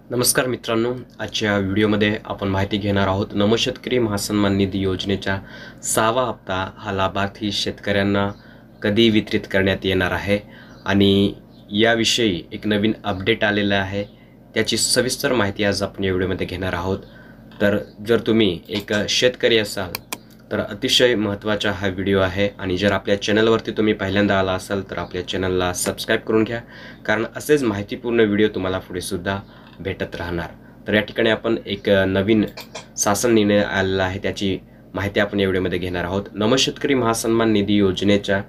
नमस्कार मित्रांनो, आजच्या व्हिडिओमध्ये आपण माहिती घेणार आहोत नमोशेतकरी महासन्मान निधी योजनेचा 6वा हप्ता हा लाभार्थी शेतकऱ्यांना कधी वितरित करण्यात येणार आहे आणि याविषयी एक नवीन अपडेट आलेला आहे। त्याची सविस्तर माहिती आज आपण या व्हिडिओमध्ये घेणार आहोत। तर जर तुम्ही एक शेतकरी असाल तर अतिशय महत्त्वाचा हा व्हिडिओ आहे आणि जर आपल्या चॅनलवरती तुम्ही पहिल्यांदा आला असाल तर आपल्या चॅनलला सबस्क्राइब करून घ्या, कारण असेच माहितीपूर्ण व्हिडिओ तुम्हाला पुढे सुद्धा भेटत राहणार। तर या ठिकाणी आपण एक नवीन शासन निर्णय आलेला आहे, त्याची माहिती आपण या व्हिडिओमध्ये घेणार आहोत। नमोशेतकरी महासन्मान निधी योजनेचा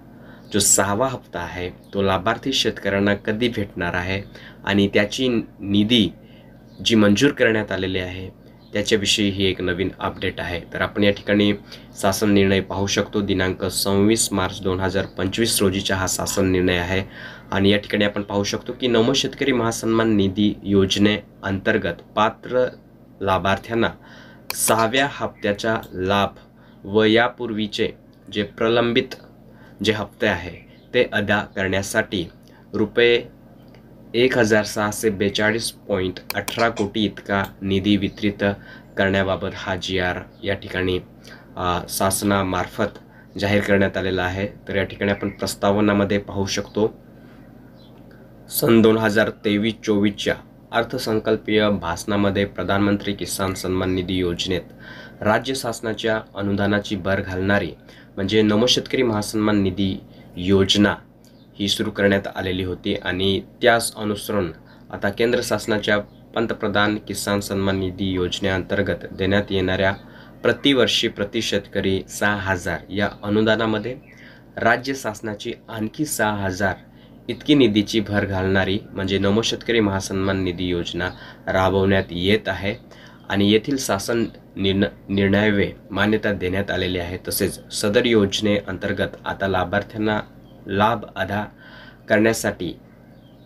जो 6वा हप्ता आहे तो लाभार्थी शेतकऱ्यांना कधी भेटणार आहे आणि त्याची निधी जी मंजूर करण्यात आलेली आहे त्याच्याविषयी ही एक नवीन अपडेट आहे। तर आपण या ठिकाणी शासन निर्णय पाहू शकतो। दिनांक 26 मार्च 2025 रोजीचा हा शासन निर्णय आहे आणि या ठिकाणी आपण पाहू शकतो की नमोशेतकरी महासन्मान निधी योजनेअंतर्गत पात्र लाभार्थ्यांना 6व्या हप्त्याचा लाभ व यापूर्वीचे जे प्रलंबित जे हप्ते आहे ते अदा करण्यासाठी रुपये 1642.18 कोटी इतका निधी वितरित करण्याबाबत हा GR या ठिकाणी शासनामार्फत जाहीर करण्यात आलेला आहे। तर या ठिकाणी आपण प्रस्तावनामध्ये पाहू शकतो, सन 2023-24च्या अर्थसंकल्पीय भाषणामध्ये प्रधानमंत्री किसान सन्मान निधी योजनेत राज्य शासनाच्या अनुदानाची भर घालणारी म्हणजे नमोशेतकरी महासन्मान निधी योजना ही सुरू करण्यात आलेली होती आणि त्यास अनुसरून आता केंद्र शासनाच्या पंतप्रधान किसान सन्मान निधी योजनेअंतर्गत देण्यात येणाऱ्या प्रतिवर्षी प्रति शेतकरी 6,000 या अनुदानामध्ये राज्य शासनाची आणखी 6,000 इतकी निधीची भर घालणारी म्हणजे नमोशेतकरी महासन्मान निधी योजना राबवण्यात येत आहे आणि येथील शासन निर्णयावे मान्यता देण्यात आलेली आहे। तसेच सदर योजनेअंतर्गत आता लाभार्थ्यांना लाभ अदा करण्यासाठी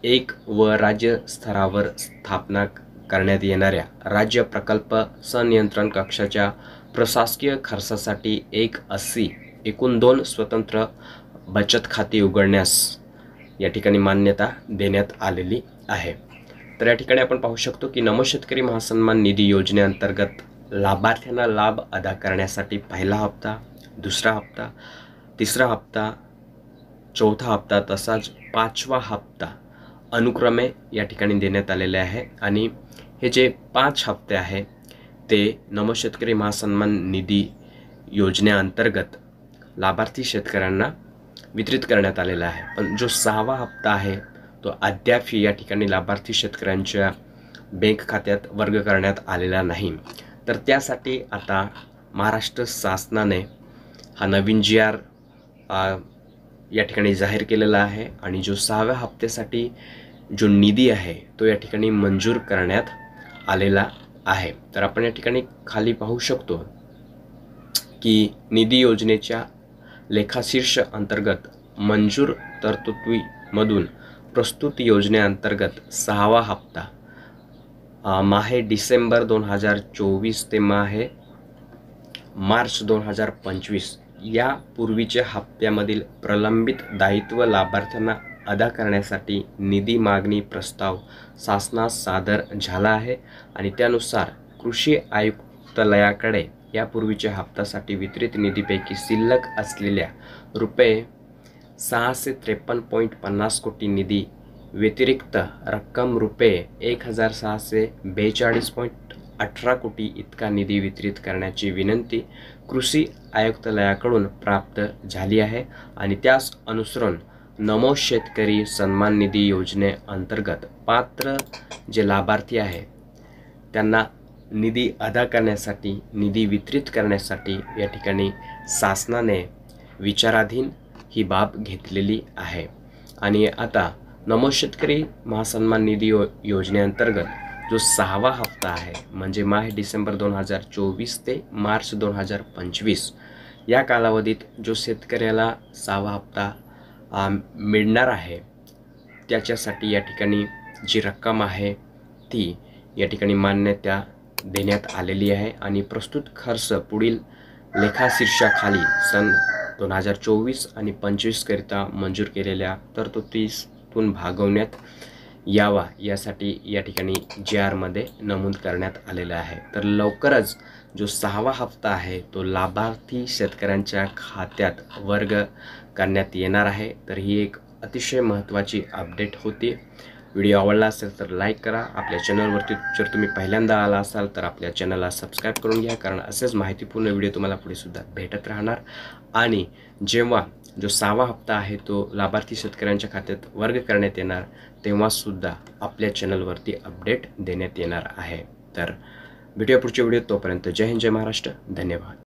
एक व राज्य स्तरावर स्थापना करण्यात येणाऱ्या राज्य प्रकल्प संनियंत्रण कक्षाच्या प्रशासकीय खर्चासाठी एक अशी एकूण 2 स्वतंत्र बचत खाती उघडण्यास या ठिकाणी मान्यता देण्यात आलेली आहे। तर या ठिकाणी आपण पाहू शकतो की नमोशेतकरी महासन्मान निधी योजनेअंतर्गत लाभार्थ्यांना लाभ अदा करण्यासाठी पहिला हप्ता, दुसरा हप्ता, तिसरा हप्ता, चौथा हप्ता तसाच 5वा हप्ता अनुक्रमे या ठिकाणी देण्यात आलेले आहे आणि हे जे 5 हप्ते आहे ते नमोशेतकरी महासन्मान निधी योजनेअंतर्गत लाभार्थी शेतकऱ्यांना वितरित करण्यात आलेला आहे। पण जो 6वा हप्ता आहे तो अद्याप या ठिकाणी लाभार्थी शेतकऱ्यांच्या बँक खात्यात वर्ग करण्यात आलेला नाही। तर त्यासाठी आता महाराष्ट्र शासनाने हा नवीन GR या ठिकाणी जाहीर केलेला आहे आणि जो 6व्या हप्त्यासाठी जो निधी आहे तो या ठिकाणी मंजूर करण्यात आलेला आहे। तर आपण या ठिकाणी खाली पाहू शकतो की निधी योजनेच्या लेखाशीर्ष अंतर्गत मंजूर तरतुदीमधून प्रस्तुत योजनेअंतर्गत 6वा हप्ता माहे डिसेंबर 2024 ते माहे मार्च 2025 या पूर्वीच्या हप्त्यामधील प्रलंबित दायित्व लाभार्थ्यांना अदा करण्यासाठी निधी मागणी प्रस्ताव शासनास सादर झाला आहे आणि त्यानुसार कृषी आयुक्तालयाकडे यापूर्वीच्या हप्त्यासाठी वितरित निधीपैकी शिल्लक असलेल्या रुपये 653.50 कोटी निधी व्यतिरिक्त रक्कम रुपये 1642.18 कोटी इतका निधी वितरित करण्याची विनंती कृषी आयुक्तालयाकडून प्राप्त झाली आहे आणि त्यास अनुसरून नमोशेतकरी सन्मान निधी योजनेअंतर्गत पात्र जे लाभार्थी आहे त्यांना निधी अदा करण्यासाठी निधी वितरित करण्यासाठी या ठिकाणी शासनाने विचाराधीन ही बाब घेतलेली आहे। आणि आता नमोशेतकरी महासन्मान निधी योजनेअंतर्गत जो 6वा हप्ता आहे म्हणजे माहे डिसेंबर 2024 ते मार्च 2025 या कालावधीत जो शेतकऱ्याला 6वा हप्ता मिळणार आहे त्याच्यासाठी या ठिकाणी जी रक्कम आहे ती या ठिकाणी मान्यता देण्यात आलेली आहे आणि प्रस्तुत खर्च पुढील लेखाशीर्षाखाली सन 2024 आणि 25 करिता मंजूर केलेल्या तरतुदीतून भागवण्यात यावा यासाठी या ठिकाणी GRमध्ये नमूद करण्यात आलेलं आहे. तर लवकरच जो 6वा हप्ता आहे तो लाभार्थी शेतकऱ्यांच्या खात्यात वर्ग करण्यात येणार आहे. तर ही एक अतिशय महत्त्वाची अपडेट होती. व्हिडिओ आवडला असेल तर लाईक करा. आपल्या चॅनलवरती जर तुम्ही पहिल्यांदा आला असाल तर आपल्या चॅनलला सबस्क्राईब करून घ्या, कारण असेच माहितीपूर्ण व्हिडिओ तुम्हाला पुढे सुद्धा भेटत राहणार. आणि जेव्हा जो 6वा हप्ता आहे तो लाभार्थी शेतकऱ्यांच्या खात्यात वर्ग करण्यात येणार तेव्हासुद्धा आपल्या चॅनलवरती अपडेट देण्यात येणार आहे. तर भेटूया पुढच्या व्हिडिओ. तोपर्यंत जय हिंद, जय महाराष्ट्र. धन्यवाद.